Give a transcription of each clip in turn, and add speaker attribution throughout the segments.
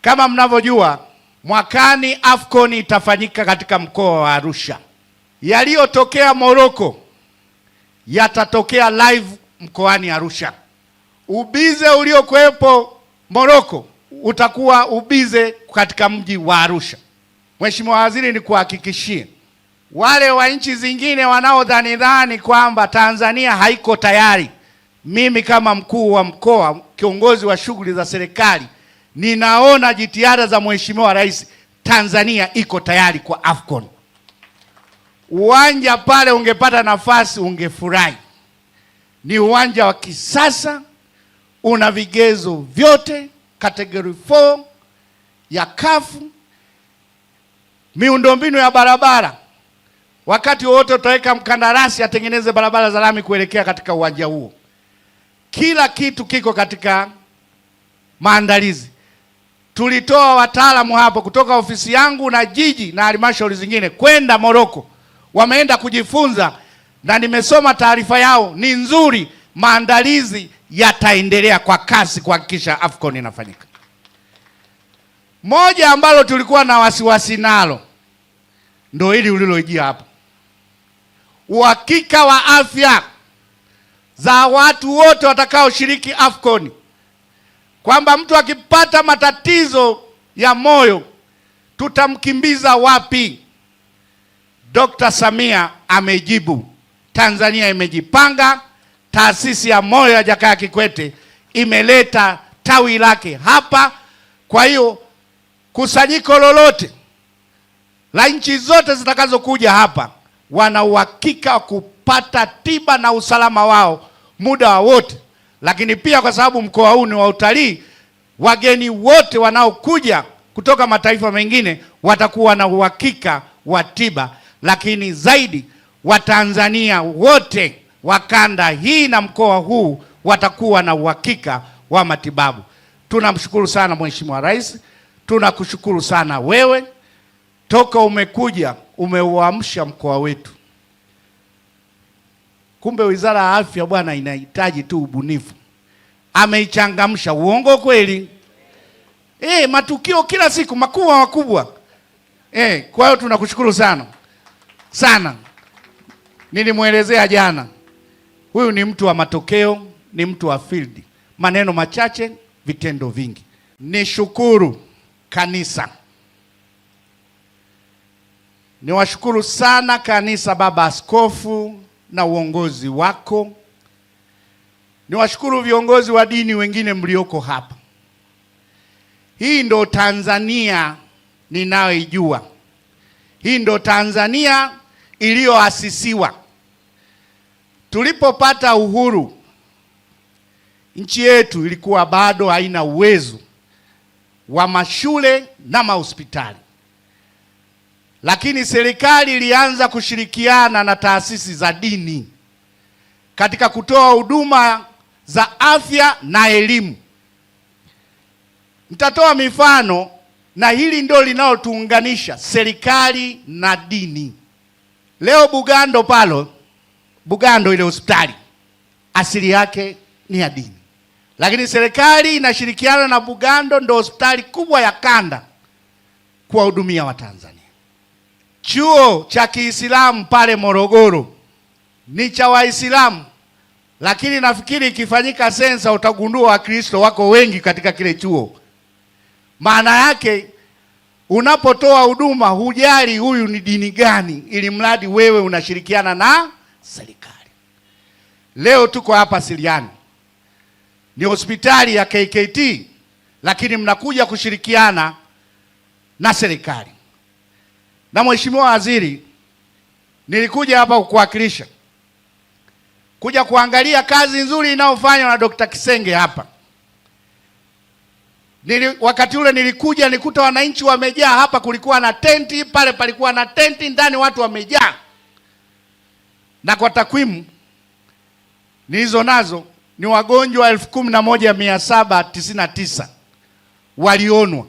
Speaker 1: Kama mnavyojua, mwakani AFCON itafanyika katika mkoa wa Arusha. Yaliyotokea Morocco yatatokea live mkoani Arusha. Ubize uliokuwepo Morocco utakuwa ubize katika mji wa Arusha. Mheshimiwa Waziri, ni kuhakikishie wale wa nchi zingine wanaodhani kwamba Tanzania haiko tayari, mimi kama mkuu wa mkoa, kiongozi wa shughuli za serikali, ninaona jitihada za Mheshimiwa Rais. Tanzania iko tayari kwa AFCON. Uwanja pale ungepata nafasi ungefurahi. Ni uwanja wa kisasa, una vigezo vyote, category 4 ya CAF, miundombinu ya barabara. Wakati wote utaweka mkandarasi atengeneze barabara za lami kuelekea katika uwanja huo. Kila kitu kiko katika maandalizi. Tulitoa wataalamu hapo kutoka ofisi yangu na jiji na halmashauri zingine kwenda Morocco. Wameenda kujifunza na nimesoma taarifa yao, ni nzuri. Maandalizi yataendelea kwa kasi kuhakikisha AFCON inafanyika. Moja ambalo tulikuwa na wasiwasi nalo ndio hili ulilojia hapa. Uhakika wa afya za watu wote watakaoshiriki AFCON, kwamba mtu akipata matatizo ya moyo tutamkimbiza wapi? Dr. Samia amejibu. Tanzania imejipanga. Taasisi ya moyo ya Jakaya Kikwete imeleta tawi lake hapa. Kwa hiyo kusanyiko lolote la nchi zote zitakazokuja hapa wana uhakika wa kupata tiba na usalama wao muda wa wote. Lakini pia kwa sababu mkoa huu ni wa utalii, wageni wote wanaokuja kutoka mataifa mengine watakuwa na uhakika wa tiba. Lakini zaidi, Watanzania wote wa kanda hii na mkoa huu watakuwa na uhakika wa matibabu. Tunamshukuru sana Mheshimiwa Rais, tunakushukuru sana wewe. Toka umekuja umeuamsha mkoa wetu. Kumbe Wizara ya Afya bwana inahitaji tu ubunifu. Ameichangamsha. Uongo kweli? Matukio kila siku makubwa. Kwa hiyo tunakushukuru sana sana. Nilimwelezea jana, huyu ni mtu wa matokeo, ni mtu wa field. Maneno machache, vitendo vingi. Nishukuru kanisa. Niwashukuru sana kanisa, baba askofu na uongozi wako. Niwashukuru viongozi wa dini wengine mlioko hapa. Hii ndo Tanzania ninayoijua. Hii ndo Tanzania iliyoasisiwa. Tulipopata uhuru, nchi yetu ilikuwa bado haina uwezo wa mashule na mahospitali. Lakini serikali ilianza kushirikiana na taasisi za dini katika kutoa huduma za afya na elimu. Nitatoa mifano, na hili ndio linalotuunganisha serikali na dini. Leo Bugando ile hospitali asili yake ni ya dini. Lakini serikali inashirikiana na Bugando, ndio hospitali kubwa ya kanda kuwahudumia Watanzania. Chuo cha Kiislamu pale Morogoro ni cha Waislamu, lakini nafikiri ikifanyika sensa utagundua Wakristo wako wengi katika kile chuo. Maana yake unapotoa huduma hujali huyu ni dini gani, ili mradi wewe unashirikiana na serikali. Leo tuko hapa Siliani, ni hospitali ya KKT, lakini mnakuja kushirikiana na serikali. Na Mheshimiwa Waziri, nilikuja hapa kukuwakilisha, kuja kuangalia kazi nzuri inayofanywa na Dr. Kisenge hapa. Wakati ule nilikuja nikuta wananchi wamejaa hapa, kulikuwa na tenti pale, palikuwa na tenti ndani, watu wamejaa. Na kwa takwimu nilizo nazo ni wagonjwa 11,799 walionwa.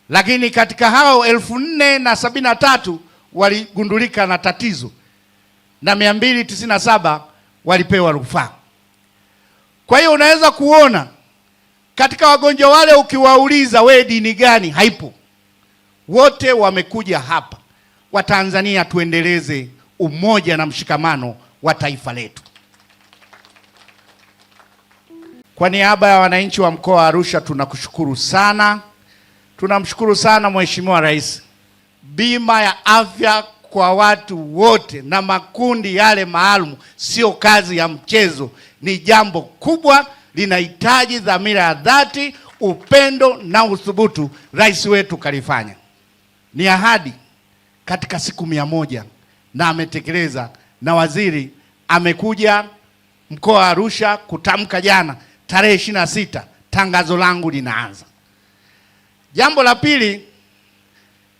Speaker 1: Lakini katika hao 4,073 waligundulika na tatizo na 297 walipewa rufaa. Kwa hiyo unaweza kuona Katika wagonjwa wale ukiwauliza we dini gani, haipo. Wote wamekuja hapa. Watanzania, tuendeleze umoja na mshikamano wa taifa letu. Kwa niaba ya wananchi wa mkoa wa Arusha tunakushukuru sana. Tunamshukuru sana Mheshimiwa Rais. Bima ya afya kwa watu wote na makundi yale maalum sio kazi ya mchezo, ni jambo kubwa, linahitaji dhamira ya dhati, upendo na uthubutu. Rais wetu kalifanya. Ni ahadi katika siku 100 na ametekeleza, na waziri amekuja mkoa wa Arusha kutamka jana tarehe 26 tangazo langu linaanza. Jambo la pili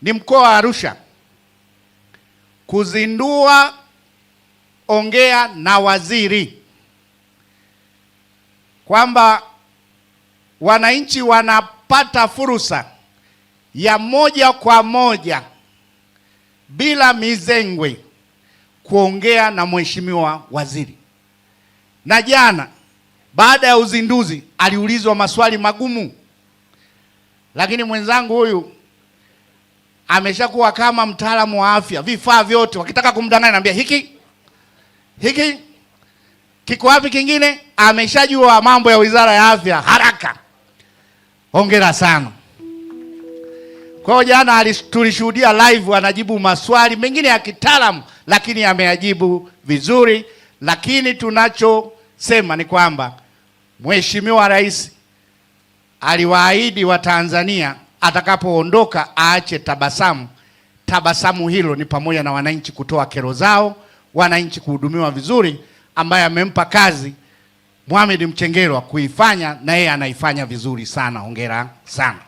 Speaker 1: ni mkoa wa Arusha kuzindua ongea na waziri, kwamba wananchi wanapata fursa ya moja kwa moja bila mizengwe kuongea na mheshimiwa waziri. Na jana baada ya uzinduzi aliulizwa maswali magumu, lakini mwenzangu huyu ameshakuwa kama mtaalamu wa afya, vifaa vyote wakitaka kumdanganya anambia hiki kiko wapi, kingine ameshajua mambo ya Wizara ya Afya haraka. Hongera sana. Kwa hiyo jana tulishuhudia live anajibu maswali mengine ya kitaalamu, lakini ameyajibu vizuri. Lakini tunachosema ni kwamba Mheshimiwa Rais aliwaahidi Watanzania atakapoondoka aache tabasamu. Tabasamu hilo ni pamoja na wananchi kutoa kero zao, wananchi kuhudumiwa vizuri, ambaye amempa kazi Mohamed Mchengerwa kuifanya, na yeye anaifanya vizuri sana. Hongera sana.